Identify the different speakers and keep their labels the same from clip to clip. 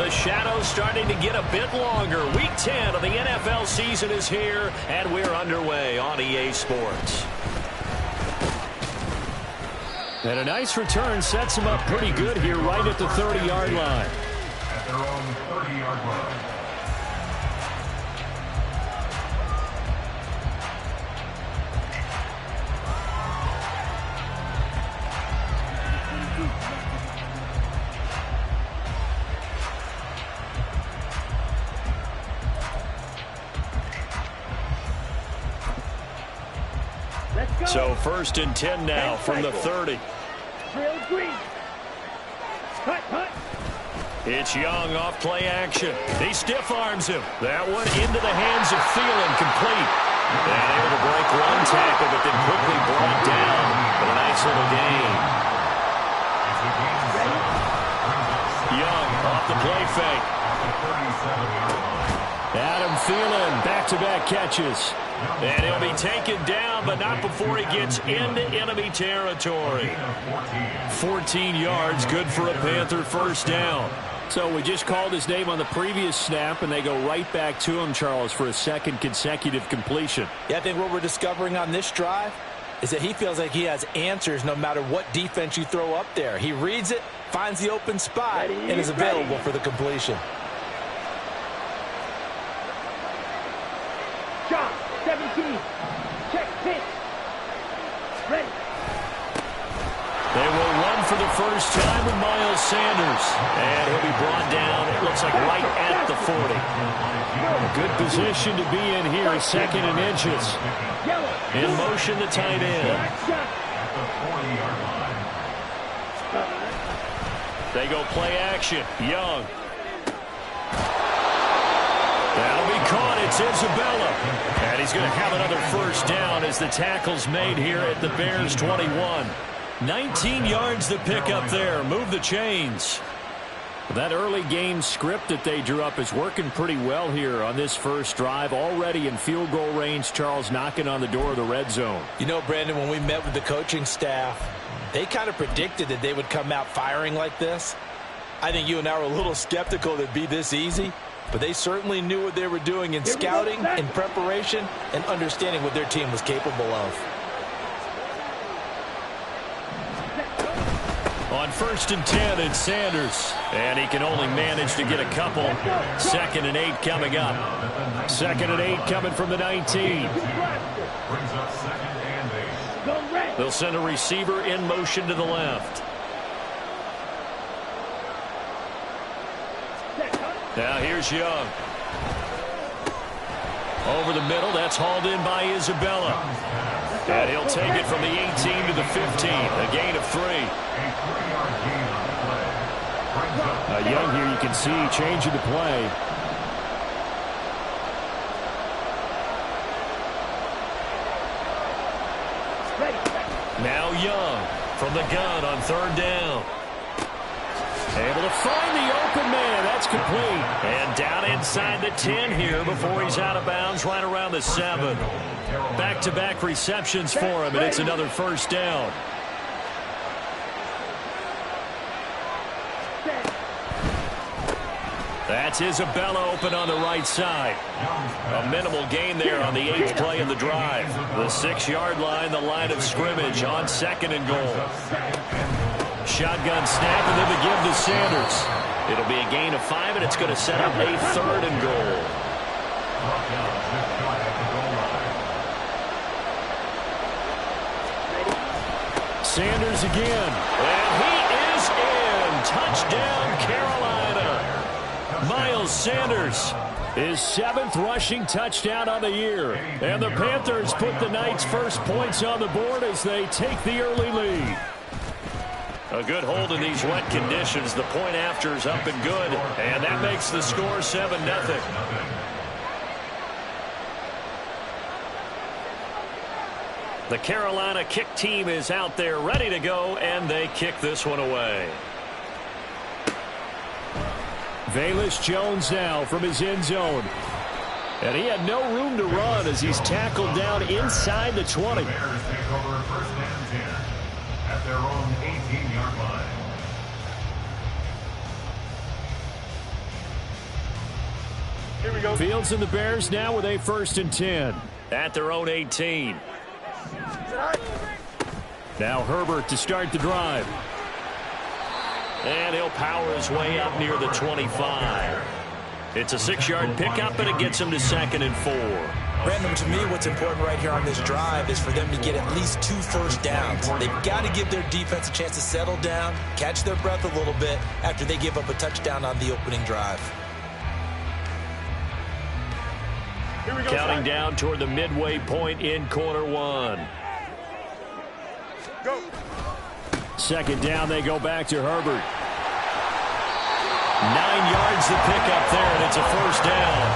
Speaker 1: The shadow's starting to get a bit longer. Week 10 of the NFL season is here, and we're underway on EA Sports. And a nice return sets them up pretty good here right at the 30-yard line.
Speaker 2: At their own 30-yard line.
Speaker 1: So 1st and 10 now from the 30. It's Young off play action. He stiff arms him. That one into the hands of Thielen, complete. And able to break one tackle, but then quickly brought down. But a nice little gain. Young off the play fake. Adam Thielen, back-to-back catches. And he'll be taken down, but not before he gets into enemy territory. 14 yards, good for a Panther first down.
Speaker 3: So we just called his name on the previous snap, and they go right back to him, Charles, for a second consecutive completion.
Speaker 4: Yeah, I think what we're discovering on this drive is that he feels like he has answers no matter what defense you throw up there. He reads it, finds the open spot, and is available for the completion.
Speaker 5: Shot, 17. Check, pitch. Ready.
Speaker 1: They will run for the first time with Miles Sanders. And he'll be brought down, it looks like right at the 40.
Speaker 3: A good position to be in here, 2nd and inches.
Speaker 1: In motion, the tight end. They go play action. Young. That'll be caught. It's Isabella. And he's going to have another first down as the tackle's made here at the Bears' 21. 19 yards to pick up there. Move the chains.
Speaker 3: That early game script that they drew up is working pretty well here on this first drive. Already in field goal range, Charles knocking on the door of the red zone.
Speaker 4: You know, Brandon, when we met with the coaching staff, they kind of predicted that they would come out firing like this. I think you and I were a little skeptical that it'd be this easy. But they certainly knew what they were doing in scouting, in preparation, and understanding what their team was capable of.
Speaker 1: On 1st and 10, it's Sanders. And he can only manage to get a couple. 2nd and 8 coming up. 2nd and 8 coming from the 19. They'll send a receiver in motion to the left. Now here's Young. Over the middle, that's hauled in by Isabella. And he'll take it from the 18 to the 15. A gain of 3.
Speaker 3: Young here, you can see changing the play.
Speaker 1: Now Young from the gun on 3rd down. Able to find the open man. That's complete. And down inside the 10 here before he's out of bounds right around the 7. Back-to-back receptions for him, and it's another first down. That's Isabella open on the right side. A minimal gain there on the 8th play of the drive. The 6-yard line, the line of scrimmage on 2nd and goal. Shotgun snap, and then the give to Sanders. It'll be a gain of 5, and it's going to set up a 3rd and goal.
Speaker 3: Sanders again.
Speaker 1: And he is in. Touchdown, Carolina.
Speaker 3: Miles Sanders, his 7th rushing touchdown on the year. And the Panthers put the Knights' first points on the board as they take the early lead.
Speaker 1: A good hold in these wet conditions. The point after is up and good, and that makes the score 7-0. The Carolina kick team is out there ready to go, and they kick this one away.
Speaker 3: Velus Jones now from his end zone. And he had no room to run as he's tackled down inside the 20.
Speaker 2: Bears take over 1st and 10 at their own 18-yard line.
Speaker 3: Fields and the Bears now with a 1st and 10.
Speaker 1: At their own 18.
Speaker 3: Now Herbert to start the drive.
Speaker 1: And he'll power his way up near the 25. It's a 6-yard pickup, and it gets him to 2nd and 4.
Speaker 4: Brandon, to me, what's important right here on this drive is for them to get at least 2 first downs. They've got to give their defense a chance to settle down, catch their breath a little bit after they give up a touchdown on the opening drive.
Speaker 1: Counting down toward the midway point in quarter 1.
Speaker 2: Go.
Speaker 3: 2nd down, they go back to Herbert.
Speaker 1: 9 yards to pick up there, and it's a 1st down.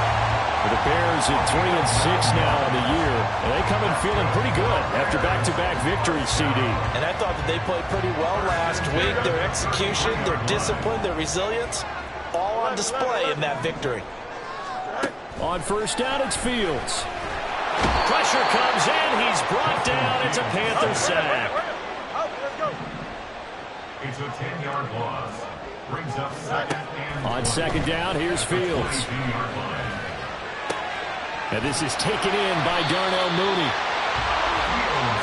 Speaker 3: The Bears at 3 and 6 now on the year. And they come in feeling pretty good after back-to-back victories, CD.
Speaker 4: And I thought that they played pretty well last week. Their execution, their discipline, their resilience, all on display in that victory.
Speaker 3: On 1st down, it's Fields.
Speaker 1: Pressure comes in. He's brought down. It's a Panther sack.
Speaker 2: It's a 10-yard loss. Brings up 2nd and
Speaker 3: On 2nd down, here's Fields. And this is taken in by Darnell Mooney.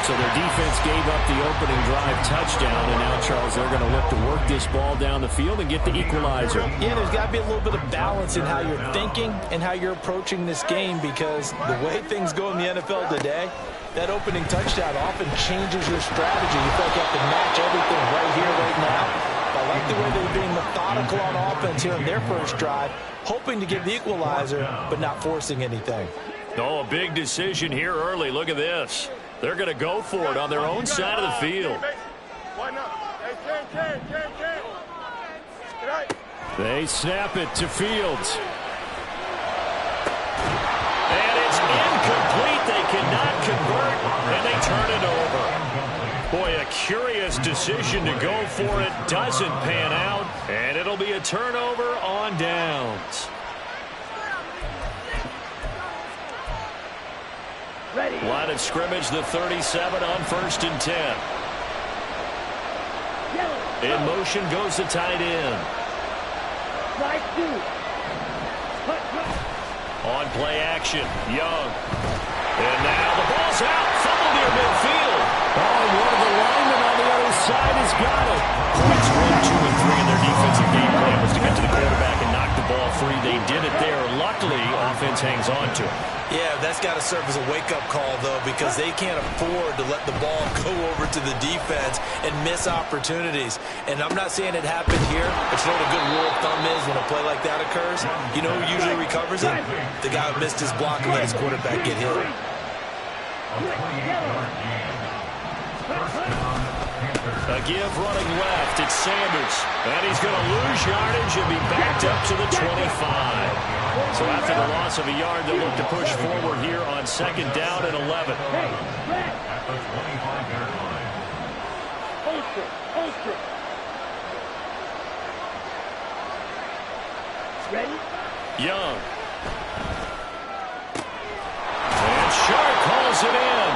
Speaker 3: So their defense gave up the opening drive touchdown, and now, Charles, they're going to look to work this ball down the field and get the equalizer.
Speaker 4: Yeah, there's got to be a little bit of balance in how you're thinking and how you're approaching this game, because the way things go in the NFL today, that opening touchdown often changes your strategy. You feel like you have to match everything right here, right now. I like the way they're being methodical on offense here in their first drive, hoping to get the equalizer, but not forcing anything.
Speaker 1: Oh, a big decision here early. Look at this. They're going to go for it on their own side of the field.
Speaker 3: They snap it to Fields.
Speaker 1: And it's incomplete. They cannot convert, and they turn it over. Boy, a curious decision to go for it. Doesn't pan out, and it'll be a turnover on downs.
Speaker 5: Ready.
Speaker 1: Line of scrimmage, the 37 on 1st and 10. In motion goes the tight end.
Speaker 5: Slide 2.
Speaker 1: On play action, Young. And now the ball's out. Fumble near midfield.
Speaker 3: Oh, one of the linemen on the other side has got it.
Speaker 1: Points 1, 2, and 3 in their defensive game plan was to get to the quarterback and knock the ball free. They did it there. Luckily, offense hangs on to it.
Speaker 4: Yeah, that's got to serve as a wake-up call, though, because they can't afford to let the ball go over to the defense and miss opportunities. And I'm not saying it happened here, but you know what a good rule of thumb is when a play like that occurs? You know who usually recovers it? The guy who missed his block and let his quarterback get hit.
Speaker 1: A give running left. It's Sanders. And he's going to lose yardage and be backed up to the 25. So after the loss of a yard, they'll look to push forward here on 2nd down and 11.
Speaker 2: at the 25-yard line.
Speaker 5: Ultra. Ready?
Speaker 1: Young. And Sharp calls it in.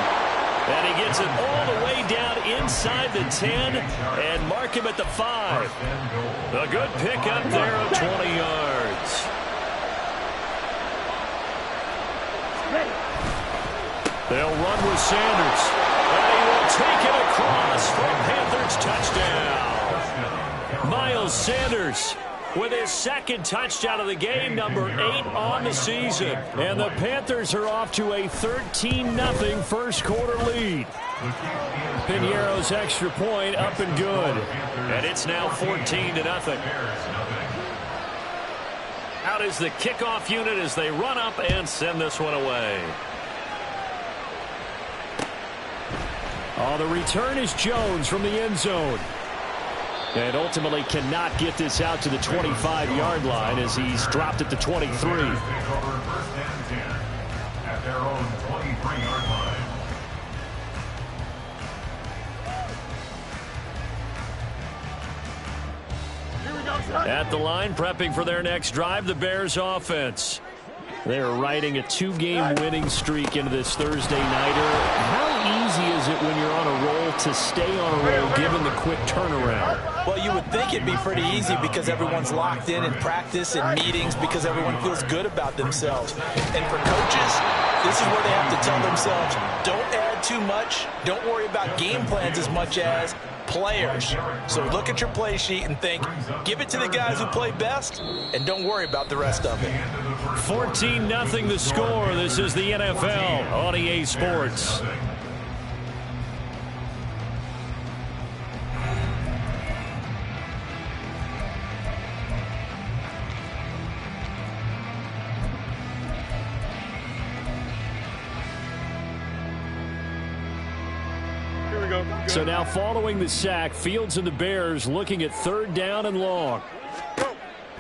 Speaker 1: And he gets it all the way down inside the 10 and mark him at the 5. A good pickup there of 20 yards.
Speaker 5: Ready.
Speaker 1: They'll run with Sanders. And he will take it across for a Panthers touchdown. Miles Sanders with his 2nd touchdown of the game, number 8 on the season.
Speaker 3: And the Panthers are off to a 13-0 first quarter lead. Piñeiro's extra point up and good.
Speaker 1: And it's now 14-0. Out is the kickoff unit as they run up and send this one away.
Speaker 3: Oh, the return is Jones from the end zone. And ultimately cannot get this out to the 25-yard line as he's dropped at the 23.
Speaker 2: At their own 23-yard line.
Speaker 1: At the line, prepping for their next drive, the Bears offense.
Speaker 3: They're riding a 2-game winning streak into this Thursday nighter. How easy is it when you're on a roll it to stay on a roll given the quick turnaround?
Speaker 4: Well, you would think it'd be pretty easy because everyone's locked in practice and meetings because everyone feels good about themselves. And for coaches, this is where they have to tell themselves, don't add too much. Don't worry about game plans as much as players. So look at your play sheet and think, give it to the guys who play best, and don't worry about the rest of it.
Speaker 3: 14-0 the score. This is the NFL on EA Sports. So now following the sack, Fields and the Bears looking at 3rd down and long.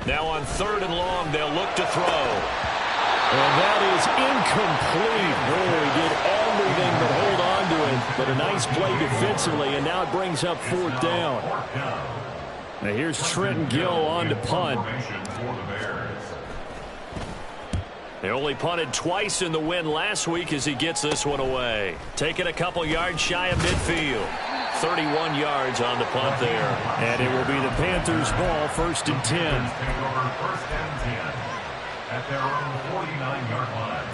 Speaker 1: Now on 3rd and long, they'll look to throw.
Speaker 3: And that is incomplete. Oh, he did everything but hold on to it. But a nice play defensively, and now it brings up 4th down. Now here's Trenton Gill on to punt.
Speaker 1: They only punted twice in the win last week as he gets this one away. Taking a couple yards shy of midfield. 31 yards on the punt there.
Speaker 3: And it will be the Panthers' ball, 1st and 10.
Speaker 2: First and 10 at their own 49-yard line.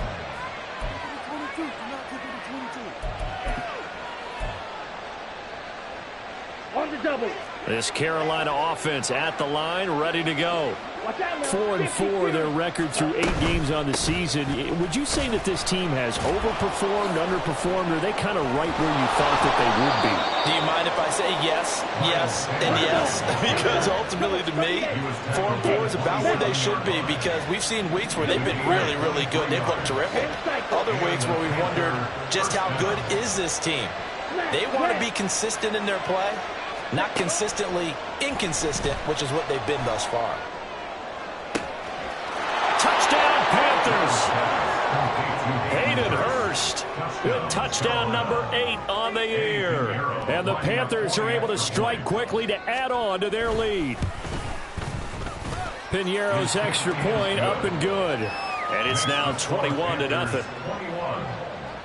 Speaker 5: On the double.
Speaker 3: This Carolina offense at the line, ready to go. 4-4 their record through 8 games on the season. Would you say that this team has overperformed, underperformed, or are they kind of right where you thought that they would be?
Speaker 4: Do you mind if I say yes, yes, and yes? Because ultimately to me, 4-4 is about where they should be because we've seen weeks where they've been really, really good. They've looked terrific. Other weeks where we've wondered just how good is this team. They want to be consistent in their play, not consistently inconsistent, which is what they've been thus far.
Speaker 3: Touchdown, Panthers. Hayden Hurst with touchdown number 8 on the year. And the Panthers are able to strike quickly to add on to their lead. Piñeiro's extra point up and good. And it's now 21-0.
Speaker 2: 21.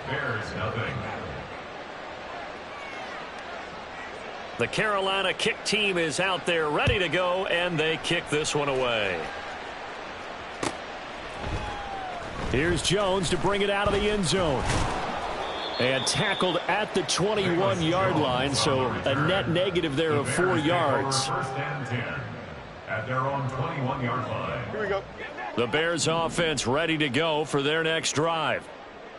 Speaker 2: Bears nothing.
Speaker 1: The Carolina kick team is out there ready to go, and they kick this one away.
Speaker 3: Here's Jones to bring it out of the end zone. And tackled at the 21-yard line, so a net negative there of 4 yards.
Speaker 2: First and 10 at their own 21-yard line.
Speaker 6: Here we go.
Speaker 1: The Bears offense ready to go for their next drive.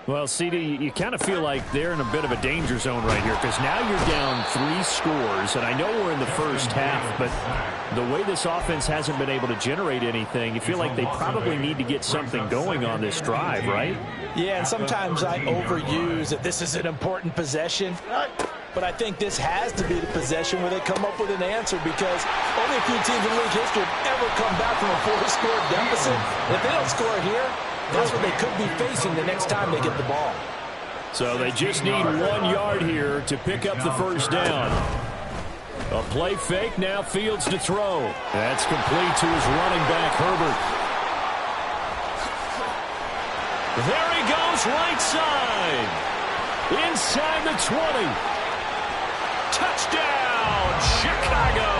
Speaker 3: Well, CD, you kind of feel like they're in a bit of a danger zone right here because now you're down 3 scores, and I know we're in the first half, but the way this offense hasn't been able to generate anything, you feel like they probably need to get something going on this drive, right?
Speaker 4: Yeah, and sometimes I overuse that this is an important possession, but I think this has to be the possession where they come up with an answer because only a few teams in league history have ever come back from a 4-score deficit. And if they don't score here, that's what they could be facing the next time they get the ball.
Speaker 3: So they just need 1 yard here to pick up the first down. A play fake, now Fields to throw. That's complete to his running back, Herbert. There he goes, right side. Inside the 20. Touchdown, Chicago.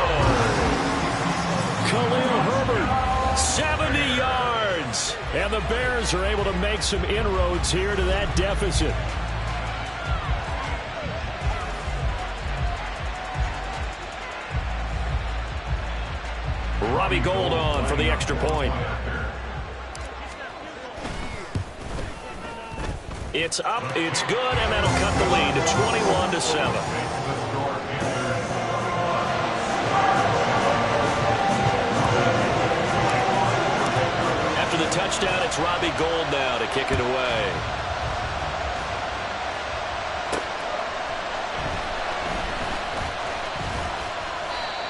Speaker 3: Khalil Herbert, 70 yards. And the Bears are able to make some inroads here to that deficit.
Speaker 1: Robbie Gould on for the extra point. It's up, it's good, and that'll cut the lead to 21-7. After the touchdown, it's Robbie Gould now to kick it away.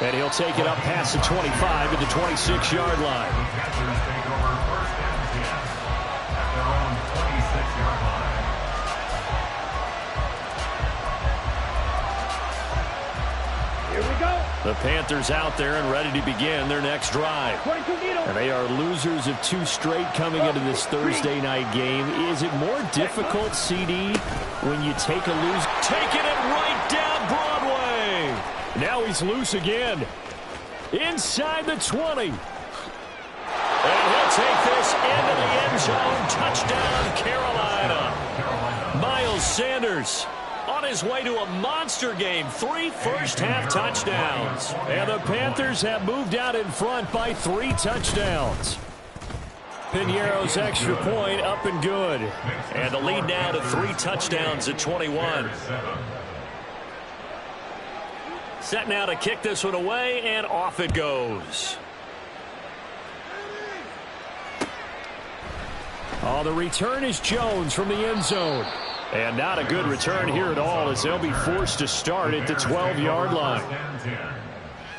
Speaker 3: And he'll take it up past the 25 to the 26-yard line.
Speaker 2: Panthers take over first and 10 at their own 26-yard line.
Speaker 5: Here we go.
Speaker 3: The Panthers out there and ready to begin their next drive.
Speaker 5: 22 needle.
Speaker 3: And they are losers of 2 straight coming into this Thursday night game. Is it more difficult, CD, when you take a lose?
Speaker 1: Taking it right down,
Speaker 3: he's loose again. Inside the 20. And he'll take this into the end zone. Touchdown, Carolina. Miles Sanders on his way to a monster game. 3 first-half touchdowns. And the Panthers have moved out in front by 3 touchdowns. Piñeiro's extra point up and good. And the lead now to 3 touchdowns at 21. Set now to kick this one away, and off it goes. Oh, the return is Jones from the end zone. And not a good return here at all, as they'll be forced to start at the 12-yard line.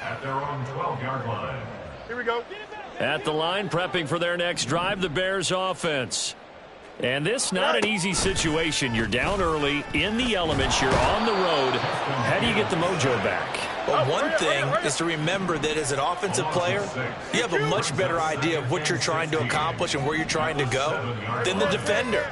Speaker 2: At their own 12-yard line.
Speaker 5: Here we go.
Speaker 3: At the line, prepping for their next drive, the Bears offense. And this not an easy situation. You're down early, in the elements, you're on the road. How do you get the mojo back?
Speaker 4: Well, one thing is to remember that as an offensive player, you have a much better idea of what you're trying to accomplish and where you're trying to go than the defender.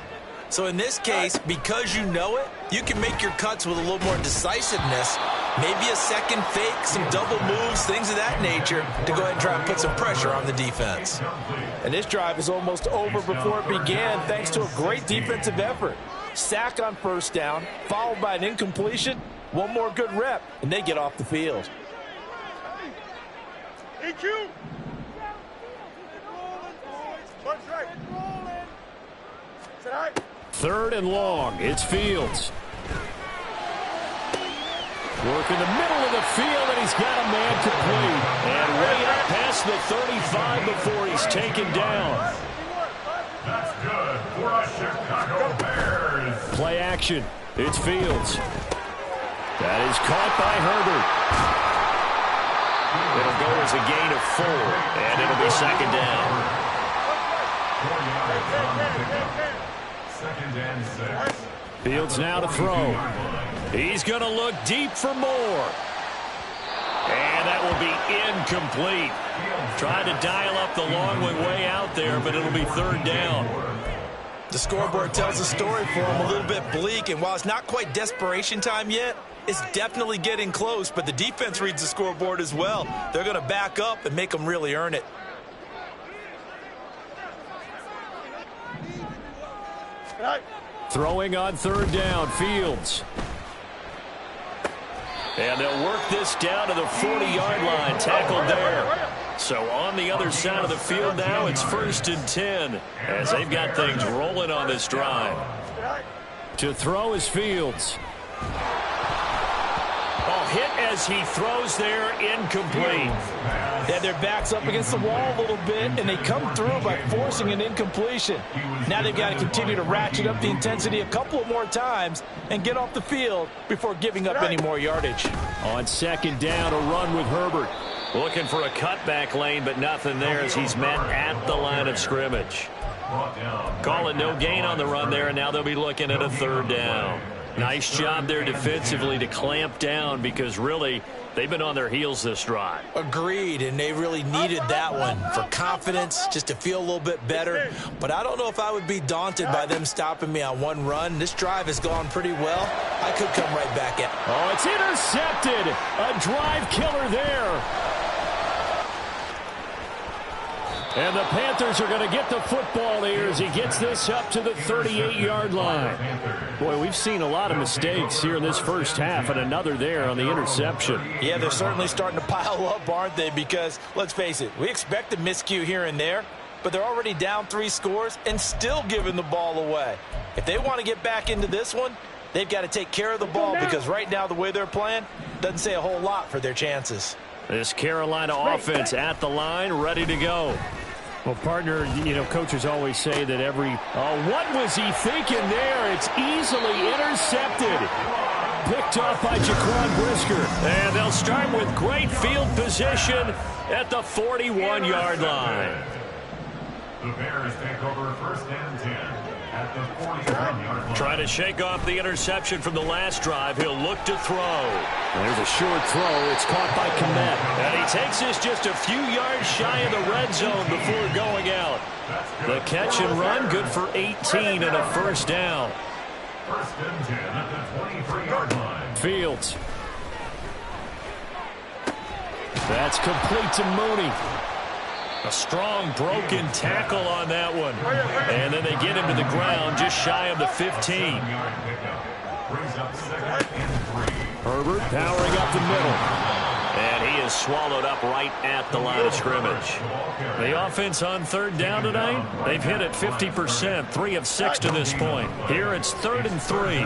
Speaker 4: So in this case, because you know it, you can make your cuts with a little more decisiveness, maybe a second fake, some double moves, things of that nature, to go ahead and try and put some pressure on the defense.
Speaker 6: And this drive is almost over before it began thanks to a great defensive effort. Sack on first down, followed by an incompletion, one more good rep, and they get off the field.
Speaker 5: EQ.
Speaker 3: Third and long. It's Fields. Work in the middle of the field, and he's got a man complete. And way up past the 35 before he's taken down.
Speaker 2: That's good for the Chicago Bears.
Speaker 3: Play action. It's Fields. That is caught by Herbert. It'll go as a gain of 4, and it'll be second down.
Speaker 2: 4 yards on the pickup. Second and 6.
Speaker 3: Fields now to throw. He's going to look deep for more. And that will be incomplete. Trying to dial up the long way out there, but it'll be third down.
Speaker 4: The scoreboard tells a story for him, a little bit bleak, and while it's not quite desperation time yet, it's definitely getting close, but the defense reads the scoreboard as well. They're going to back up and make them really earn it.
Speaker 3: Throwing on third down, Fields. And they'll work this down to the 40-yard line, tackled there. So on the other side of the field now, it's 1st and 10 as they've got things rolling on this drive. To throw is Fields. Oh, hit as he throws there, incomplete.
Speaker 6: Yeah, their back's up against the wall a little bit, and they come through by forcing an incompletion. Now they've got to continue to ratchet up the intensity a couple of more times and get off the field before giving up any more yardage.
Speaker 3: On second down, a run with Herbert. Looking for a cutback lane, but nothing there as he's met at the line of scrimmage. Calling no gain on the run there, and now they'll be looking at a third down. Nice job there defensively to clamp down because really they've been on their heels this drive.
Speaker 4: Agreed, and they really needed that one for confidence, just to feel a little bit better. But I don't know if I would be daunted by them stopping me on one run. This drive has gone pretty well. I could come right back at.
Speaker 3: Oh, it's intercepted. A drive killer there. And the Panthers are going to get the football here as he gets this up to the 38-yard line. Boy, we've seen a lot of mistakes here in this first half, and another there on the interception.
Speaker 6: Yeah, they're certainly starting to pile up, aren't they? Because, let's face it, we expect a miscue here and there, but they're already down 3 scores and still giving the ball away. If they want to get back into this one, they've got to take care of the ball because right now the way they're playing doesn't say a whole lot for their chances.
Speaker 3: This Carolina offense at the line, ready to go. Well, partner, you know, coaches always say that every... what was he thinking there? It's easily intercepted. Picked off by Jaquan Brisker. And they'll start with great field position at the 41-yard line.
Speaker 2: The Bears take over 1st and 10 at the 41-yard line.
Speaker 3: Trying to shake off the interception from the last drive. He'll look to throw. There's a short throw. It's caught by Kmet. And he takes this just a few yards shy of the red zone before going out. The catch and run, good for 18 and a first down.
Speaker 2: 1st and 10 at the 23-yard line.
Speaker 3: Fields. That's complete to Mooney.
Speaker 1: A strong broken tackle on that one. And then they get him to the ground just shy of the 15.
Speaker 3: Herbert powering up the middle.
Speaker 1: And he is swallowed up right at the line of scrimmage. The offense on third down tonight, they've hit it 50%, 3 of 6 to this point. Here it's 3rd and 3.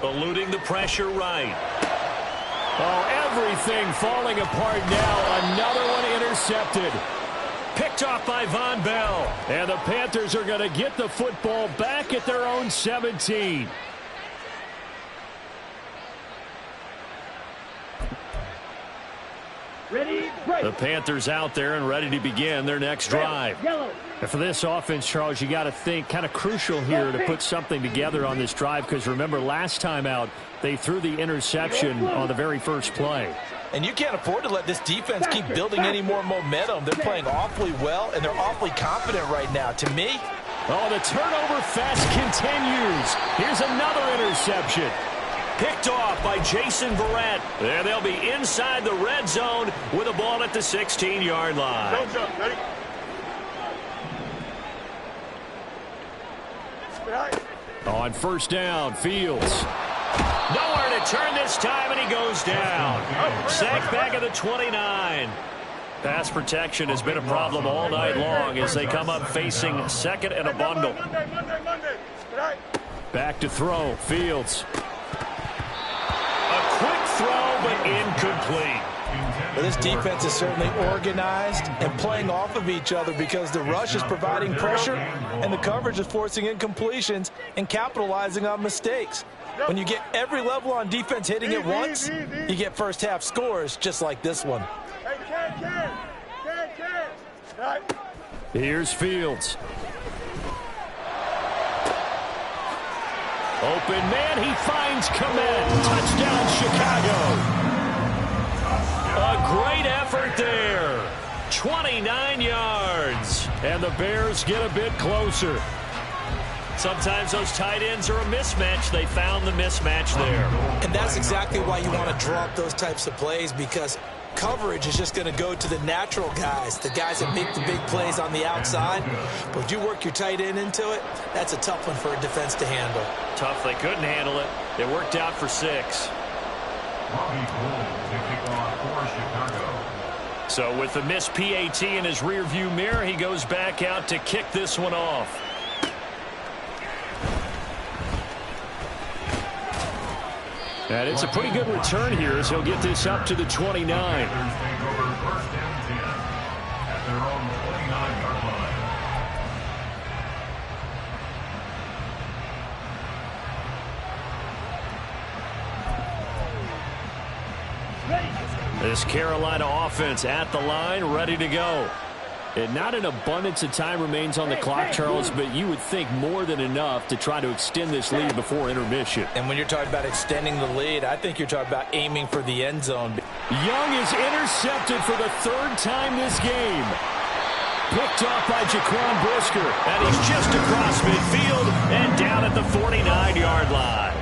Speaker 1: Eluding the pressure right.
Speaker 3: Oh, everything falling apart now. Another one intercepted. Picked off by Von Bell. And the Panthers are going to get the football back at their own 17.
Speaker 5: Ready, break.
Speaker 3: The Panthers out there and ready to begin their next drive.
Speaker 5: Yellow.
Speaker 3: And for this offense, Charles, you got to think kind of crucial here to put something together on this drive, because remember last time out they threw the interception on the very first play.
Speaker 6: And you can't afford to let this defense keep building any more momentum. They're playing awfully well, and they're awfully confident right now. To me,
Speaker 3: oh, the turnover fest continues. Here's another interception.
Speaker 1: Picked off by Jason Verrett. And they'll be inside the red zone with a ball at the 16-yard line.
Speaker 5: Don't jump. Ready?
Speaker 3: On first down, Fields.
Speaker 1: Nowhere to turn this time, and he goes down. Sacked back at the 29. Pass protection has been a problem all night long as they come up facing second and a bundle.
Speaker 5: Monday.
Speaker 3: Back to throw, Fields.
Speaker 1: A quick throw, but incomplete.
Speaker 6: but this defense is certainly organized and playing off of each other because the rush is providing pressure and the coverage is forcing incompletions and capitalizing on mistakes. When you get every level on defense hitting at once, you get first half scores just like this one.
Speaker 3: Here's Fields. Open man, he finds Komet. Touchdown, Chicago. A great effort there. 29 yards. And the Bears get a bit closer.
Speaker 1: Sometimes those tight ends are a mismatch. They found the mismatch there.
Speaker 6: And that's exactly why you want to draw up those types of plays, because coverage is just going to go to the natural guys, the guys that make the big plays on the outside. But if you work your tight end into it, that's a tough one for a defense to handle.
Speaker 1: Tough. They couldn't handle it. It worked out for 6. So with the missed PAT in his rearview mirror, he goes back out to kick this one off.
Speaker 3: And it's a pretty good return here as he'll get this up to the 29. This Carolina offense at the line, ready to go. And not an abundance of time remains on the clock, Charles, but you would think more than enough to try to extend this lead before intermission.
Speaker 6: And when you're talking about extending the lead, I think you're talking about aiming for the end zone.
Speaker 3: Young is intercepted for the 3rd time this game. Picked off by Jaquan Brisker.
Speaker 1: And he's just across midfield and down at the 49-yard line.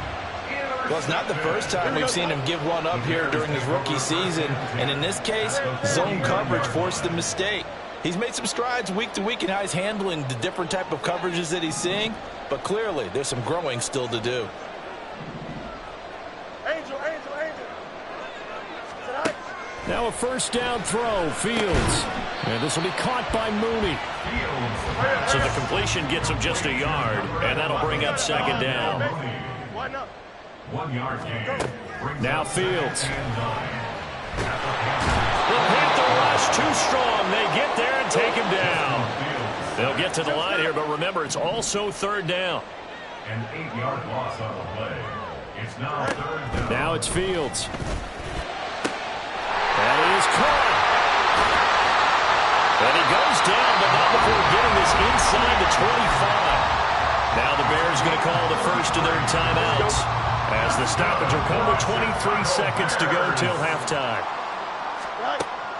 Speaker 6: Well, it's not the first time we've seen him give one up here during his rookie season. And in this case, zone coverage forced the mistake. He's made some strides week to week in how he's handling the different type of coverages that he's seeing, but clearly there's some growing still to do.
Speaker 5: Angel.
Speaker 3: Now a first down throw, Fields. And this will be caught by Mooney.
Speaker 1: So the completion gets him just a yard, and that'll bring up 2nd down.
Speaker 2: 1 yard gain.
Speaker 3: Now Fields.
Speaker 1: The Panther rush too strong. They get there and take him down. They'll get to the line here, but remember, it's also 3rd down.
Speaker 2: An 8-yard loss on the play. It's now 3rd down.
Speaker 3: Now it's Fields. And he is caught.
Speaker 1: And he goes down, but not before getting this inside the 25. Now the Bears going to call the first of their timeouts as the stoppage will come with 23 seconds to go till halftime.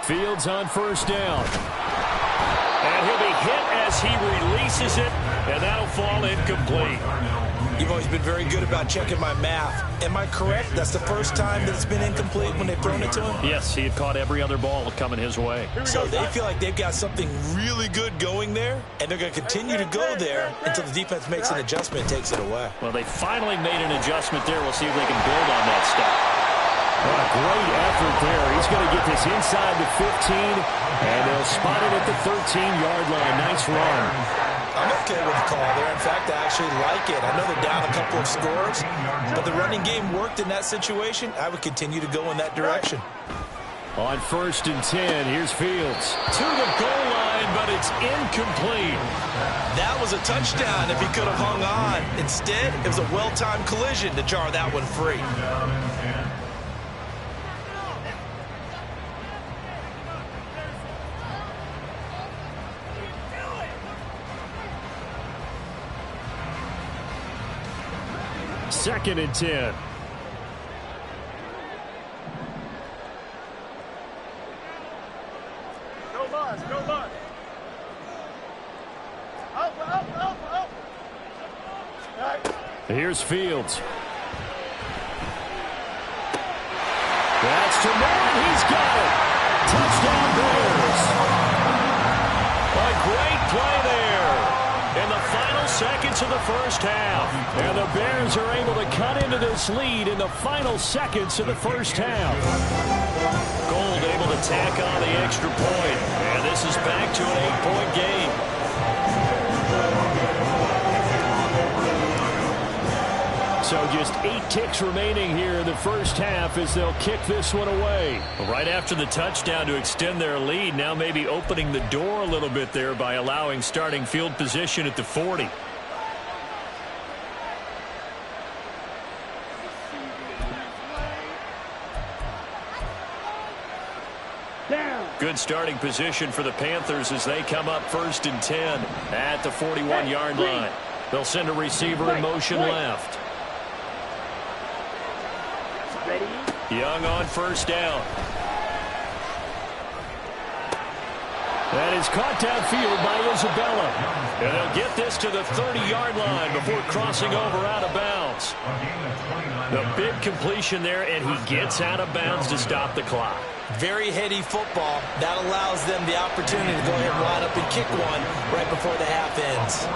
Speaker 3: Fields on first down. And he'll be hit as
Speaker 1: as he releases it, and that'll fall incomplete.
Speaker 6: You've always been very good about checking my math. Am I correct? That's the first time that it's been incomplete when they've thrown it to him?
Speaker 3: Yes, he had caught every other ball coming his way.
Speaker 6: So they feel like they've got something really good going there, and they're going to continue to go there until the defense makes an adjustment and takes it away.
Speaker 3: Well, they finally made an adjustment there. We'll see if they can build on that step. What a great effort there. He's going to get this inside the 15, and they'll spot it at the 13-yard line. Nice run.
Speaker 6: I'm okay with the call there. In fact, I actually like it. I know they're down a couple of scores, but the running game worked in that situation. I would continue to go in that direction.
Speaker 3: On 1st and 10, here's Fields.
Speaker 1: To the goal line, but it's incomplete.
Speaker 6: That was a touchdown if he could have hung on. Instead, it was a well-timed collision to jar that one free.
Speaker 3: Second and 10.
Speaker 5: Go Buzz, go Buzz. Up.
Speaker 3: Here's Fields. That's to Moore. He's got it. Touchdown Bears.
Speaker 1: A great play there in the final seconds of the first half.
Speaker 3: And the Bears are able to cut into this lead in the final seconds of the first half.
Speaker 1: Gold able to tack on the extra point. And this is back to an 8-point game.
Speaker 3: So just 8 ticks remaining here in the first half as they'll kick this one away.
Speaker 1: Right after the touchdown to extend their lead, now maybe opening the door a little bit there by allowing starting field position at the 40. Good starting position for the Panthers as they come up 1st and 10 at the 41-yard line. They'll send a receiver in motion left. Young on 1st down.
Speaker 3: That is caught downfield by Isabella.
Speaker 1: And they'll get this to the 30-yard line before crossing over out of bounds. The big completion there, and he gets out of bounds to stop the clock.
Speaker 6: Very heady football. That allows them the opportunity to go ahead and line up and kick one right before the half ends.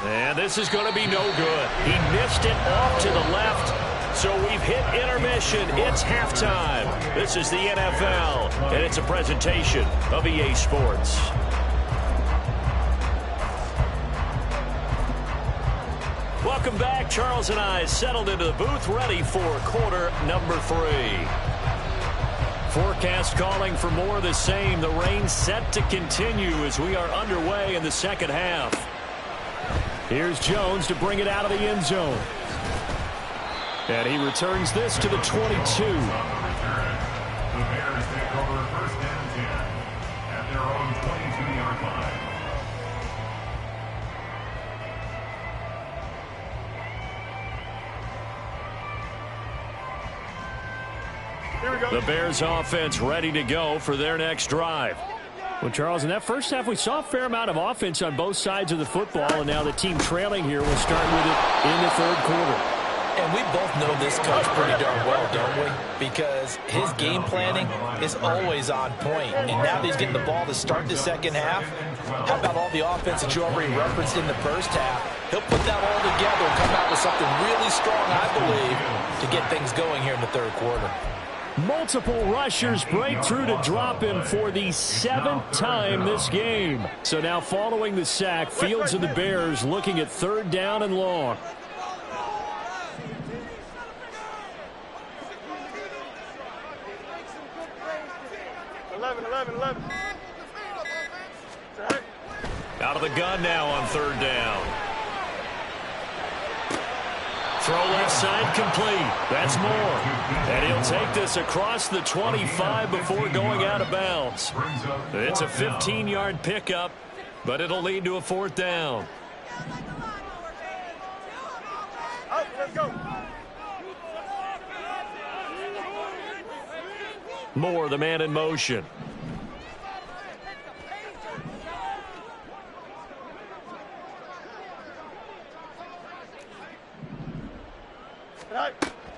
Speaker 1: And this is going to be no good. He missed it off to the left. So we've hit intermission. It's halftime. This is the NFL, and it's a presentation of EA Sports. Welcome back. Charles and I settled into the booth, ready for quarter number 3. Forecast calling for more of the same. The rain set to continue as we are underway in the second half.
Speaker 3: Here's Jones to bring it out of the end zone. And he returns this to the 22.
Speaker 2: The Bears take over 1st and 10 at their own 22-yard line.
Speaker 5: Here we go.
Speaker 1: The Bears offense ready to go for their next drive.
Speaker 3: Well, Charles, in that first half, we saw a fair amount of offense on both sides of the football, and now the team trailing here will start with it in the 3rd quarter.
Speaker 6: And we both know this coach pretty darn well, don't we? Because his game planning is always on point. And now that he's getting the ball to start the second half, how about all the offense that you already referenced in the first half? He'll put that all together and come out with something really strong, I believe, to get things going here in the 3rd quarter.
Speaker 3: Multiple rushers break through to drop him for the 7th time this game. So now following the sack, Fields and the Bears looking at 3rd down and long.
Speaker 1: Out of the gun now on 3rd down. Throw left side complete. That's Moore. And he'll take this across the 25 before going out of bounds. It's a 15-yard pickup, but it'll lead to a 4th down.
Speaker 5: Let's go.
Speaker 1: Moore, the man in motion.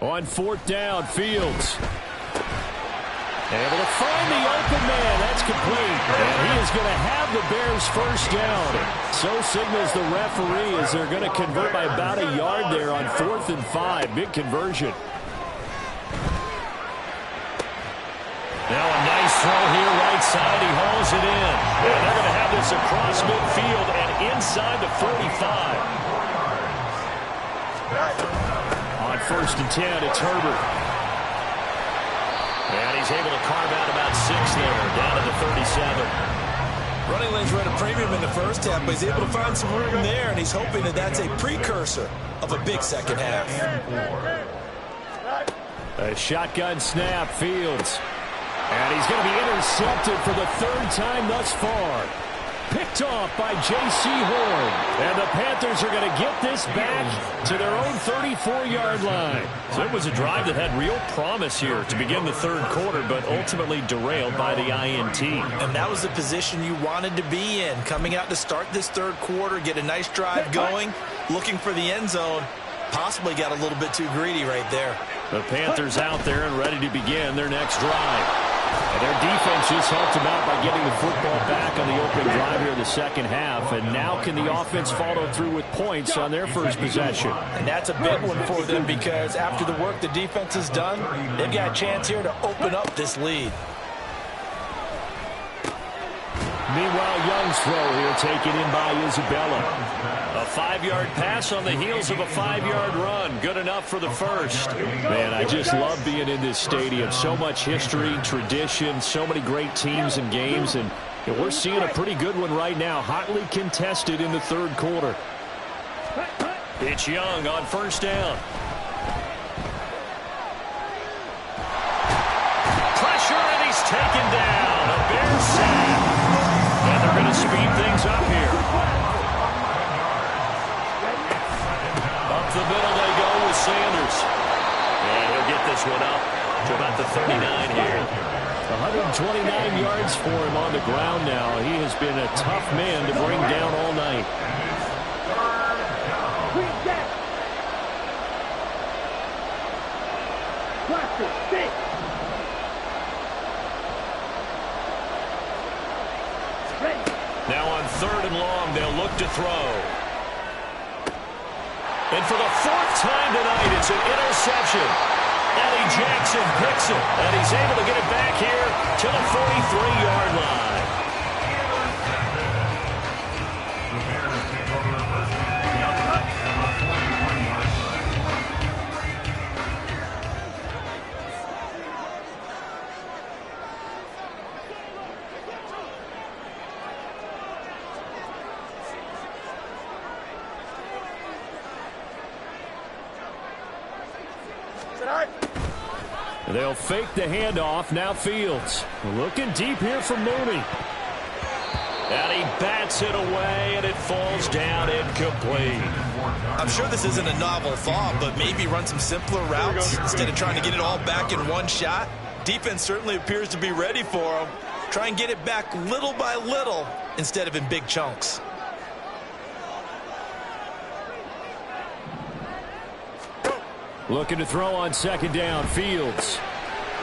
Speaker 3: On 4th down, Fields. Able to find the open man. That's complete. And he is going to have the Bears first down. So signals the referee as they're going to convert by about a yard there on 4th and 5. Big conversion.
Speaker 1: Now a nice throw here right side. He hauls it in. And they're going to have this across midfield and inside the 45.
Speaker 3: On 1st and 10, it's Herbert.
Speaker 1: And he's able to carve out about 6 there, down to the 37.
Speaker 6: Running lanes were at a premium in the first half, but he's able to find some room there, and he's hoping that that's a precursor of a big second half.
Speaker 3: A shotgun snap, Fields. And he's going to be intercepted for the 3rd time thus far. Picked off by J.C. Horn. And the Panthers are going to get this back to their own 34-yard line.
Speaker 1: So it was a drive that had real promise here to begin the 3rd quarter, but ultimately derailed by the INT.
Speaker 6: And that was the position you wanted to be in. Coming out to start this 3rd quarter, get a nice drive going, looking for the end zone. Possibly got a little bit too greedy right there.
Speaker 3: The Panthers out there and ready to begin their next drive. And their defense just helped them out by getting the football back on the opening drive here in the 2nd half. And now can the offense follow through with points on their first possession?
Speaker 6: And that's a big one for them because after the work the defense has done, they've got a chance here to open up this lead.
Speaker 3: Meanwhile, Young's throw here taken in by Isabella.
Speaker 1: A 5-yard pass on the heels of a 5-yard run. Good enough for the first.
Speaker 3: Man, I just love being in this stadium. So much history, tradition, so many great teams and games. And we're seeing a pretty good one right now. Hotly contested in the 3rd quarter.
Speaker 1: It's Young on 1st down. Pressure, and he's taken down. A Bears sack. And they're going to speed things up here. Up the middle they go with Sanders. And he'll get this one up to about the 39 here.
Speaker 3: 129 yards for him on the ground now. He has been a tough man to bring down all night.
Speaker 1: Now on 3rd and long, they'll look to throw. And for the 4th time tonight, it's an interception. Eddie Jackson picks it, and he's able to get it back here to the 43-yard line.
Speaker 3: They'll fake the handoff. Now Fields. Looking deep here for Mooney.
Speaker 1: And he bats it away, and it falls down incomplete.
Speaker 6: I'm sure this isn't a novel thought, but maybe run some simpler routes instead of trying to get it all back in one shot. Defense certainly appears to be ready for him. Try and get it back little by little instead of in big chunks.
Speaker 3: Looking to throw on 2nd down. Fields.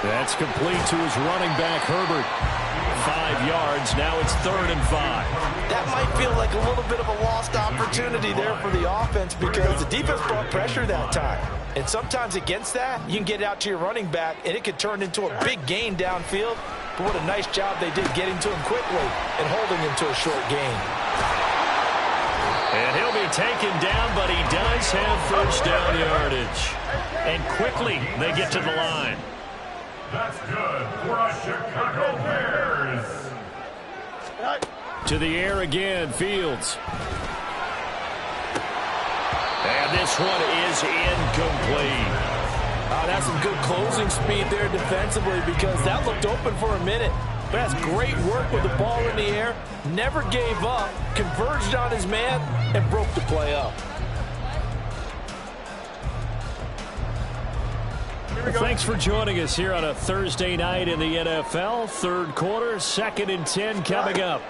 Speaker 3: That's complete to his running back, Herbert. 5 yards. Now it's 3rd and 5.
Speaker 6: That might feel like a little bit of a lost opportunity there for the offense because the defense brought pressure that time. And sometimes against that, you can get it out to your running back, and it could turn into a big gain downfield. But what a nice job they did getting to him quickly and holding him to a short gain.
Speaker 1: And he'll be taken down, but he does have first down yardage. And quickly, they get to the line.
Speaker 2: That's good for the Chicago Bears.
Speaker 3: To the air again, Fields.
Speaker 1: And this one is incomplete.
Speaker 6: That's some good closing speed there defensively because that looked open for a minute. But that's great work with the ball in the air. Never gave up, converged on his man, and broke the play up.
Speaker 3: Thanks for joining us here on a Thursday night in the NFL. Third quarter, 2nd and 10 coming up.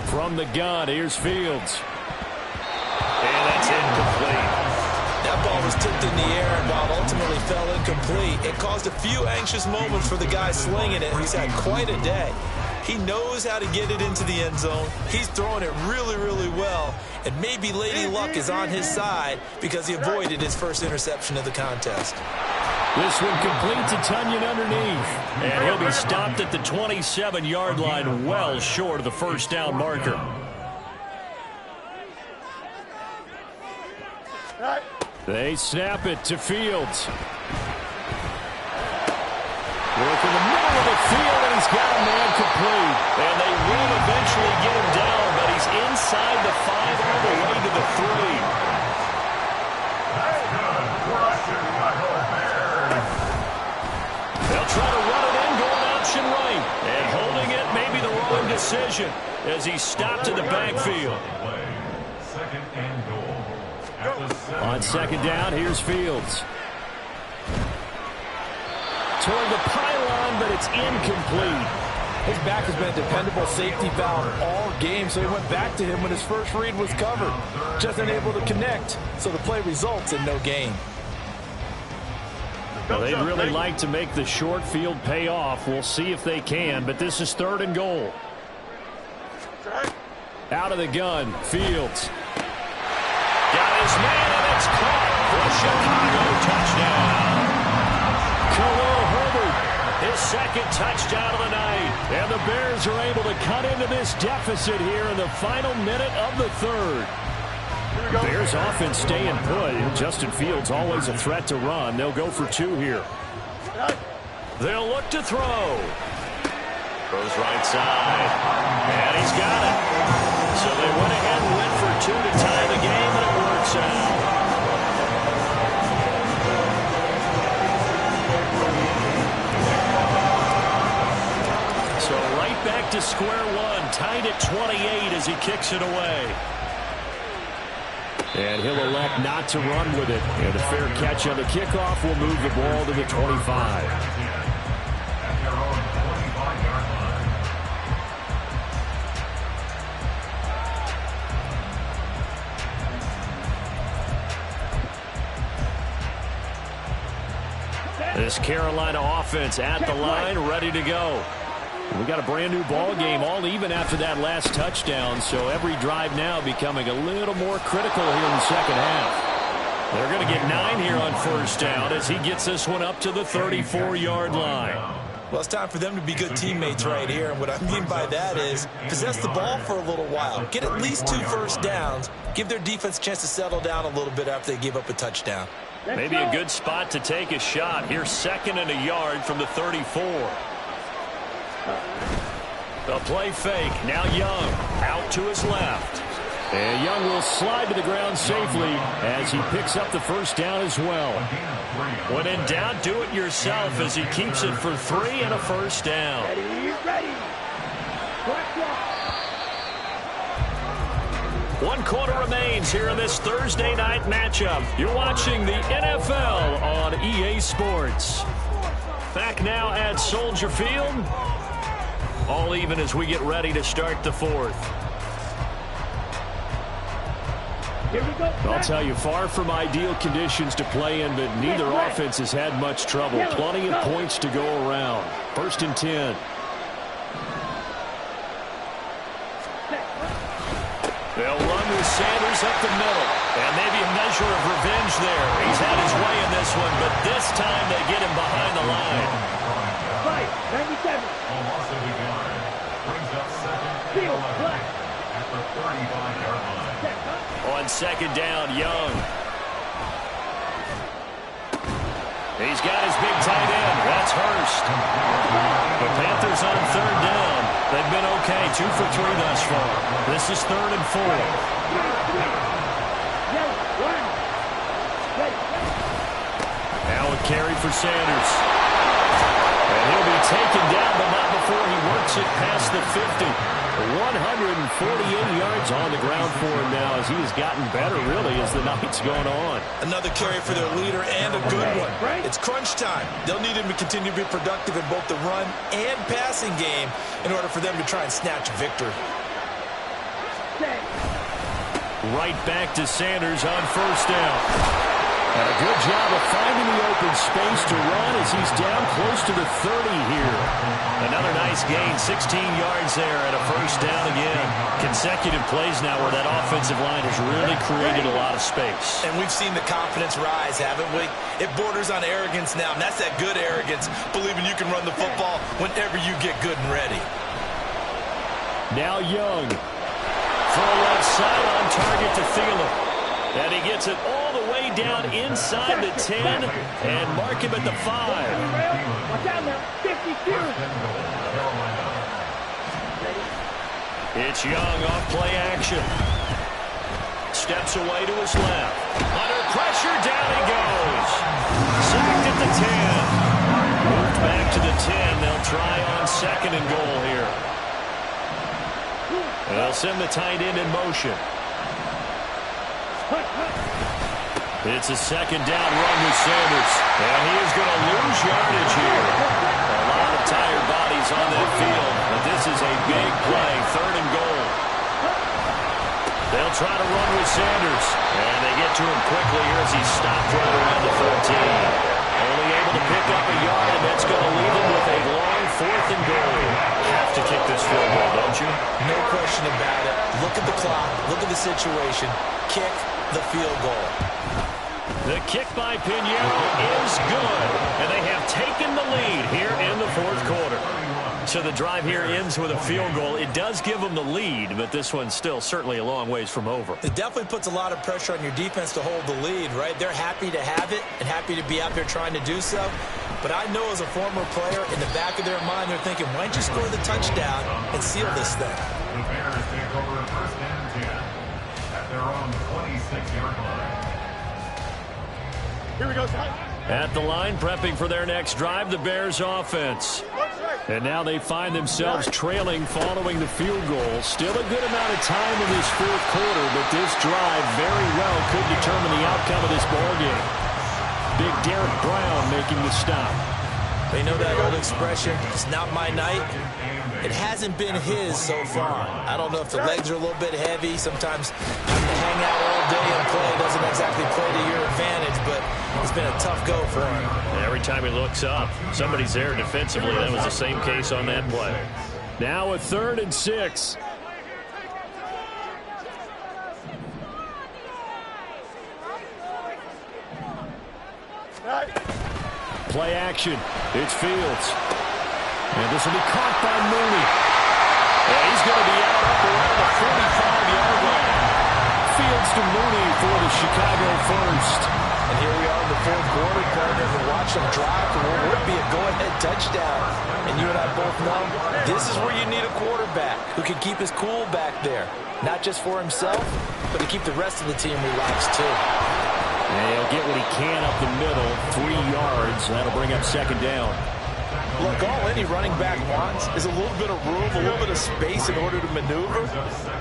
Speaker 3: From the gun, here's Fields.
Speaker 1: And that's incomplete.
Speaker 6: That ball was tipped in the air, and while it ultimately fell incomplete, it caused a few anxious moments for the guy slinging it, who's had quite a day. He knows how to get it into the end zone. He's throwing it really, really well, and maybe Lady Luck is on his side because he avoided his first interception of the contest.
Speaker 3: This one complete to Tunyon underneath, and he'll be stopped at the 27-yard line, well short of the first down marker. They snap it to Fields. Work in the middle of the field, and he's got a man complete. And they will eventually get him down, but he's inside the 5 all the way to the 3. They'll try to run it in, going option right. And holding it may be the wrong decision as he's stopped in the backfield.
Speaker 2: Second and goal.
Speaker 3: On second down, here's Fields. Toward the pylon, but it's incomplete.
Speaker 6: His back has been a dependable safety valve all game, so he went back to him when his first read was covered. Just unable to connect, so the play results in no gain.
Speaker 3: Well, they'd really like to make the short field pay off. We'll see if they can, but this is 3rd and goal. Out of the gun, Fields.
Speaker 1: Got his man, and it's caught for a Chicago touchdown.
Speaker 3: Khalil Herbert,
Speaker 1: His second touchdown of the night.
Speaker 3: and the Bears are able to cut into this deficit here in the final minute of the 3rd. Bears offense staying put. Justin Fields always a threat to run. They'll go for 2 here.
Speaker 1: They'll look to throw. Goes right side. And he's got it. So they went ahead and went for 2 to tie the game, and it works out. So right back to square one, tied at 28 as he kicks it away.
Speaker 3: And he'll elect not to run with it. And a fair catch on the kickoff will move the ball to the 25. This Carolina offense at the line, ready to go. We got a brand new ball game, all even after that last touchdown, so every drive now becoming a little more critical here in the second half. They're going to get 9 here on first down as he gets this one up to the 34-yard line.
Speaker 6: Well, it's time for them to be good teammates right here, and what I mean by that is possess the ball for a little while, get at least 2 first downs, give their defense a chance to settle down a little bit after they give up a touchdown.
Speaker 1: Maybe a good spot to take a shot. Here's 2nd and a yard from the 34. The play fake. Now Young out to his left.
Speaker 3: And Young will slide to the ground safely as he picks up the first down as well.
Speaker 1: When in doubt, do it yourself as he keeps it for 3 and a first down.
Speaker 5: Ready.
Speaker 1: 1 quarter remains here in this Thursday night matchup. You're watching the NFL on EA Sports. Back now at Soldier Field. All even as we get ready to start the 4th.
Speaker 5: Here we go.
Speaker 3: I'll tell you, far from ideal conditions to play in, but neither offense has had much trouble. Plenty of points to go around. 1st and 10.
Speaker 1: They'll run with Sanders up the middle. And maybe a measure of revenge there. He's had his way in this one, but this time they get him behind the line.
Speaker 5: 97.
Speaker 2: Loss of a yard. Brings up 2nd and 11 at the 35-yard line.
Speaker 1: On 2nd down, Young. He's got his big tight end. That's Hurst. The Panthers on 3rd down. They've been okay. 2 for 3 thus far. This is 3rd and 4.
Speaker 3: Now a carry for Sanders. And he'll be taken down, but not before he works it past the 50. A 148-yard yards on the ground for him now as he has gotten better, really, as the night's gone on.
Speaker 6: Another carry for their leader and a good one. It's crunch time. They'll need him to continue to be productive in both the run and passing game in order for them to try and snatch a victory.
Speaker 3: Right back to Sanders on first down. And a good job of finding the open space to run as he's down close to the 30 here.
Speaker 1: Another nice gain, 16 yards there and a first down again. Consecutive plays now where that offensive line has really created a lot of space.
Speaker 6: And we've seen the confidence rise, haven't we? It borders on arrogance now, and that's that good arrogance, believing you can run the football whenever you get good and ready.
Speaker 3: Now Young.
Speaker 1: Throw left side on target to Thielen. And he gets it all the way down inside the 10 and mark him at the 5.
Speaker 5: Watch out now. 52.
Speaker 1: It's Young off play action. Steps away to his left. Under pressure, down he goes. Sacked at the 10. Moved back to the 10. They'll try on second and goal here. They'll send the tight end in motion. It's a second down run with Sanders. And he is going to lose yardage here. A lot of tired bodies on that field. But this is a big play. Third and goal. They'll try to run with Sanders. And they get to him quickly here as he stopped right around the 14. Only able to pick up a yard, and that's going to leave him with a long fourth and goal. Have to kick this field goal, don't you?
Speaker 6: No question about it. Look at the clock. Look at the situation. Kick the field goal.
Speaker 1: The kick by Pinheiro is good, and they have taken the lead here in the fourth quarter. So the drive here ends with a field goal. It does give them the lead, but this one's still certainly a long ways from over.
Speaker 6: It definitely puts a lot of pressure on your defense to hold the lead, right? They're happy to have it and happy to be out there trying to do so. But I know as a former player, in the back of their mind, they're thinking, why don't you score the touchdown and seal this thing?
Speaker 2: The Bears take over first and 10 at their own 26-yard line.
Speaker 5: Here we go, son.
Speaker 3: At the line, prepping for their next drive, the Bears offense. And now they find themselves trailing following the field goal. Still a good amount of time in this fourth quarter, but this drive very well could determine the outcome of this ballgame. Big Derek Brown making the stop.
Speaker 6: You know that old expression, it's not my night? It hasn't been his so far. I don't know if the legs are a little bit heavy. Sometimes having to hang out all day and play doesn't exactly play to your advantage, but it's been a tough go for him.
Speaker 1: Every time he looks up, somebody's there defensively. That was the same case on that play.
Speaker 3: Now a 3rd and 6. Play action. It's Fields. And this will be caught by Mooney.
Speaker 1: And he's going to be out up around the 45-yard line.
Speaker 3: Fields to Mooney for the Chicago first.
Speaker 6: And here we are in the fourth quarter, partner, and watch them drive for what would be a go-ahead touchdown. And you and I both know this is where you need a quarterback who can keep his cool back there. Not just for himself, but to keep the rest of the team relaxed too.
Speaker 3: And he'll get what he can up the middle, 3 yards. That'll bring up second down.
Speaker 6: Look, all any running back wants is a little bit of room, a little bit of space in order to maneuver.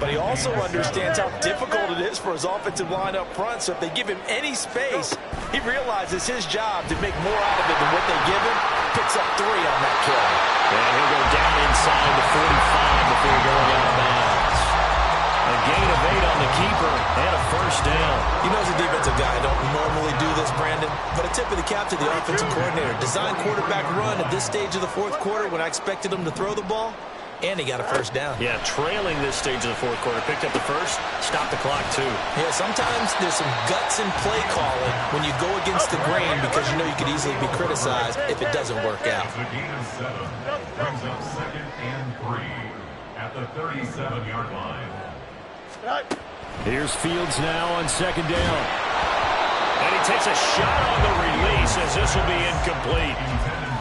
Speaker 6: But he also understands how difficult it is for his offensive line up front. So if they give him any space, he realizes his job to make more out of it than what they give him. Picks up 3 on that carry.
Speaker 1: And he'll go down inside the 45 before going out of bounds. A gain of 8 on the keeper and a first down.
Speaker 6: You know, as a defensive guy, I don't normally do this, Brandon, but a tip of the cap to the offensive coordinator. Design quarterback run at this stage of the fourth quarter when I expected him to throw the ball, and he got a first down.
Speaker 1: Yeah, trailing this stage of the fourth quarter. Picked up the first, stopped the clock too.
Speaker 6: Yeah, sometimes there's some guts in play calling when you go against the grain because you know you could easily be criticized if it doesn't work out.
Speaker 2: The gain of 7 brings up second and 3 at the 37-yard line.
Speaker 3: Here's Fields now on second down.
Speaker 1: And he takes a shot on the release as this will be incomplete.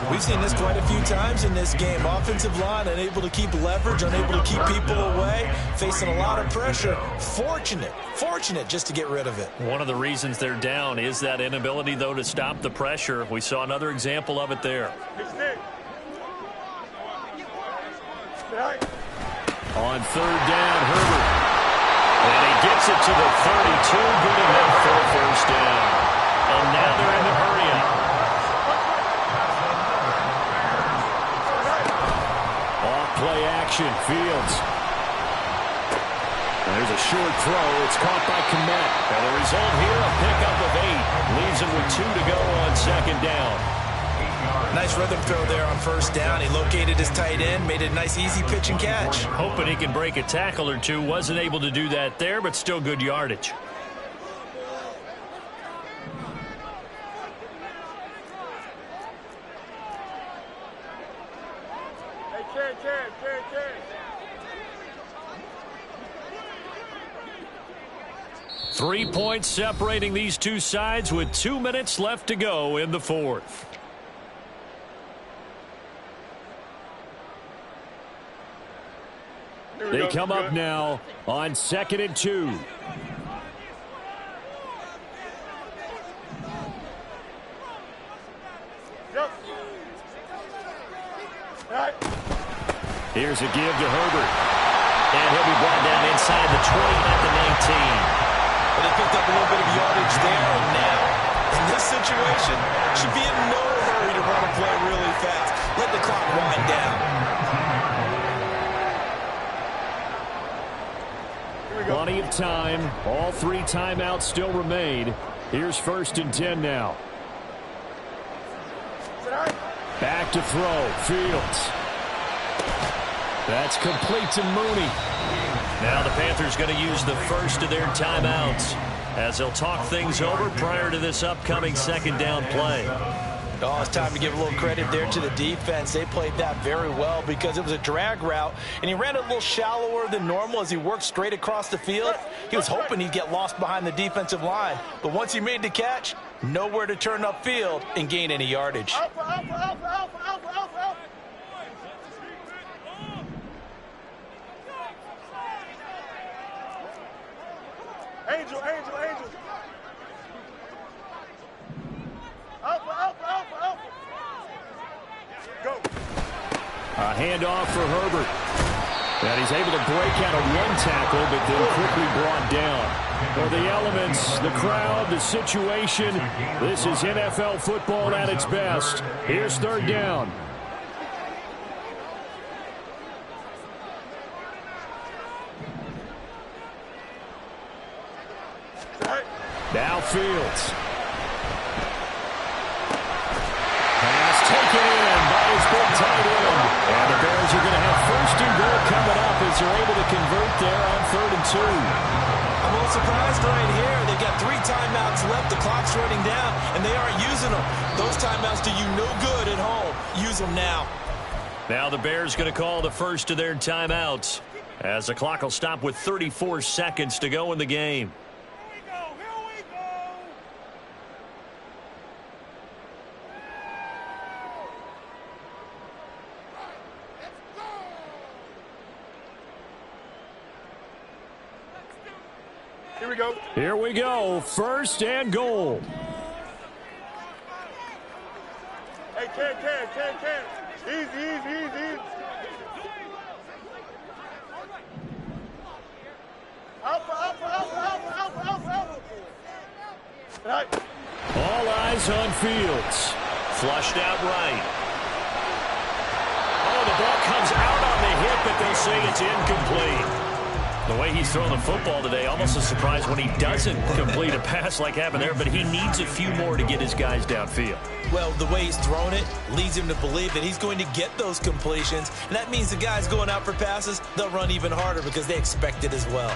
Speaker 6: We've seen this quite a few times in this game. Offensive line unable to keep leverage, unable to keep people away, facing a lot of pressure. Fortunate just to get rid of it.
Speaker 1: One of the reasons they're down is that inability, though, to stop the pressure. We saw another example of it there.
Speaker 3: On third down, Herbert.
Speaker 1: And he gets it to the 32, good enough for a first down. And now they're in the hurry-up.
Speaker 3: Off-play action, Fields. There's a short throw. It's caught by Kmet.
Speaker 1: And the result here, a pickup of 8. Leaves him with 2 to go on second down.
Speaker 6: Nice rhythm throw there on first down. He located his tight end, made it a nice, easy pitch and catch.
Speaker 1: Hoping he can break a tackle or two. Wasn't able to do that there, but still good yardage. Three points separating these two sides with 2 minutes left to go in the fourth.
Speaker 3: They come up now on 2nd and 2. Here's a give to Herbert.
Speaker 1: And he'll be brought down inside the 20 at the 19.
Speaker 6: But they picked up a little bit of yardage there, and now, in this situation, should be in no hurry to run a play really fast. Let the clock wind down.
Speaker 3: Plenty of time. All 3 timeouts still remain. Here's 1st and 10 now. Back to throw. Fields. That's complete to Mooney.
Speaker 1: Now the Panthers going to use the first of their timeouts as they'll talk things over prior to this upcoming second down play.
Speaker 6: Oh, it's time to give a little credit there to the defense. They played that very well because it was a drag route, and he ran a little shallower than normal as he worked straight across the field. He was hoping he'd get lost behind the defensive line, but once he made the catch, nowhere to turn upfield and gain any yardage.
Speaker 5: Angel. Go.
Speaker 3: A handoff for Herbert. And he's able to break out of 1 tackle, but then quickly brought down. For the elements, the crowd, the situation, this is NFL football at its best. Here's 3rd down. Now Fields. Pass taken in by his big tight end. And the Bears are going to have 1st and goal coming up as they're able to convert there on 3rd and 2.
Speaker 6: I'm a little surprised right here. They got 3 timeouts left. The clock's running down, and they aren't using them. Those timeouts do you no good at home. Use them now.
Speaker 1: Now the Bears going to call the first of their timeouts as the clock will stop with 34 seconds to go in the game.
Speaker 3: Here we go. 1st and goal.
Speaker 5: Hey, can. Easy. Out.
Speaker 3: All eyes on Fields.
Speaker 1: Flushed out right. Oh, the ball comes out on the hit, but they'll say it's incomplete. The way he's throwing the football today, almost a surprise when he doesn't complete a pass like happened there, but he needs a few more to get his guys downfield.
Speaker 6: Well, the way he's thrown it leads him to believe that he's going to get those completions, and that means the guys going out for passes, they'll run even harder because they expect it as well.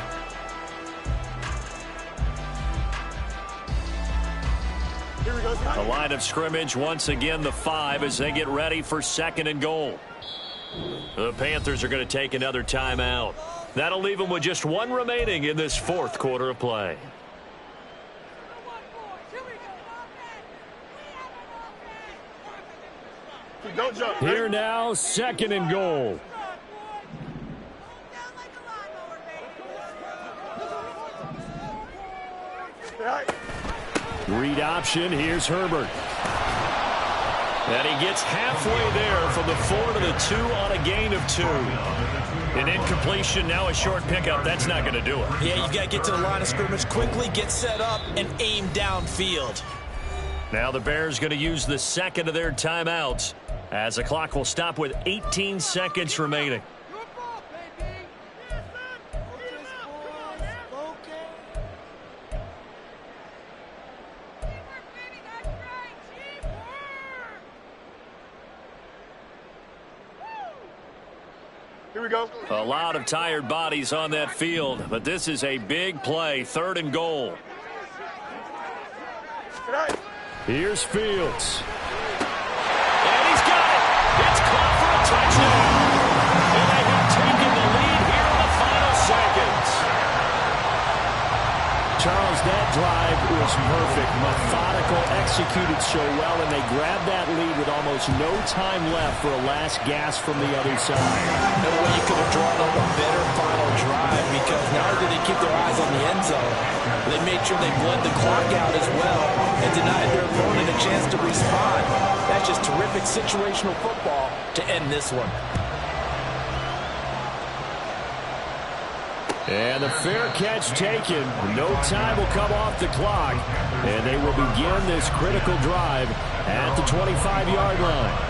Speaker 1: The line of scrimmage, once again, the 5 as they get ready for 2nd and goal. The Panthers are going to take another timeout. That'll leave them with just 1 remaining in this 4th quarter of play.
Speaker 5: Don't jump.
Speaker 3: Here now, 2nd and goal. Read option. Here's Herbert. And he gets halfway there from the 4 to the 2 on a gain of 2. An incompletion, now a short pickup. That's not going to do it.
Speaker 6: Yeah, you've got to get to the line of scrimmage quickly, get set up, and aim downfield.
Speaker 3: Now the Bears going to use the second of their timeouts as the clock will stop with 18 seconds remaining.
Speaker 5: Here we go.
Speaker 3: A lot of tired bodies on that field, but this is a big play, 3rd and goal. Here's Fields. And he's got it. It's caught for a touchdown. And they have taken the lead here in the final seconds. Charles, that drive was perfect. Methodical, executed so well, and they grabbed that lead with almost no time left for a last gasp from the other side.
Speaker 6: No way you could have drawn up a better final drive, because not only did they keep their eyes on the end zone, they made sure they bled the clock out as well and denied their opponent a chance to respond. That's just terrific situational football to end this one.
Speaker 3: And the fair catch taken. No time will come off the clock. And they will begin this critical drive at the 25-yard line.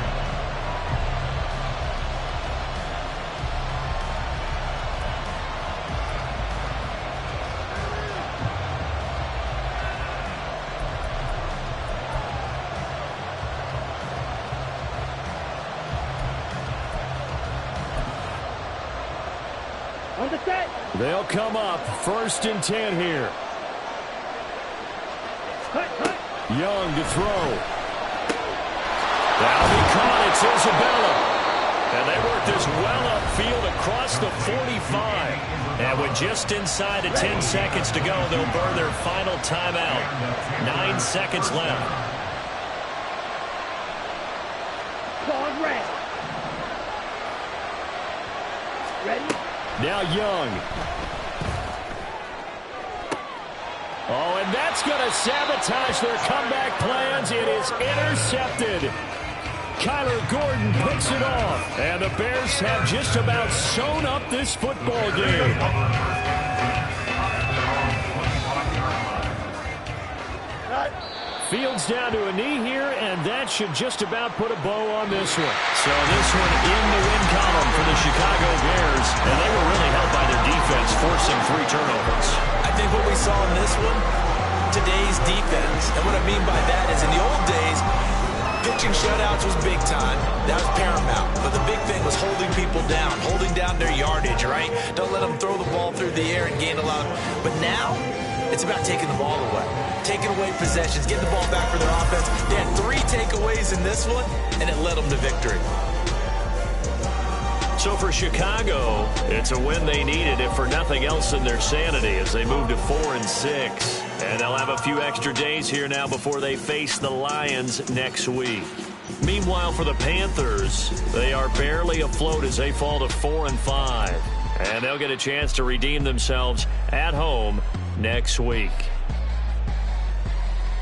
Speaker 3: They'll come up 1st and 10 here. Young to throw. That'll be caught. It's Isabella. And they work this well upfield across the 45. And with just inside of 10 seconds to go, they'll burn their final timeout. 9 seconds left. Now Young. Oh, and that's going to sabotage their comeback plans. It is intercepted. Kyler Gordon picks it off. And the Bears have just about sewn up this football game. Fields down to a knee here, and that should just about put a bow on this one. So this one in the win column for the Chicago Bears, and they were really helped by their defense, forcing 3 turnovers.
Speaker 6: I think what we saw in this one, today's defense, and what I mean by that is in the old days, pitching shutouts was big time. That was paramount. But the big thing was holding people down, holding down their yardage, right? Don't let them throw the ball through the air and gain a lot. But now, it's about taking the ball away. Taking away possessions, getting the ball back for their offense. They had 3 takeaways in this one, and it led them to victory.
Speaker 3: So for Chicago, it's a win they needed, if for nothing else than their sanity, as they move to 4-6. And they'll have a few extra days here now before they face the Lions next week. Meanwhile, for the Panthers, they are barely afloat as they fall to 4-5. And they'll get a chance to redeem themselves at home next week.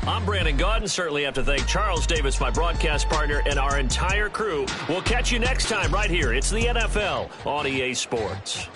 Speaker 3: I'm Brandon Gaudin. Certainly have to thank Charles Davis, my broadcast partner, and our entire crew. We'll catch you next time right here. It's the NFL on EA Sports.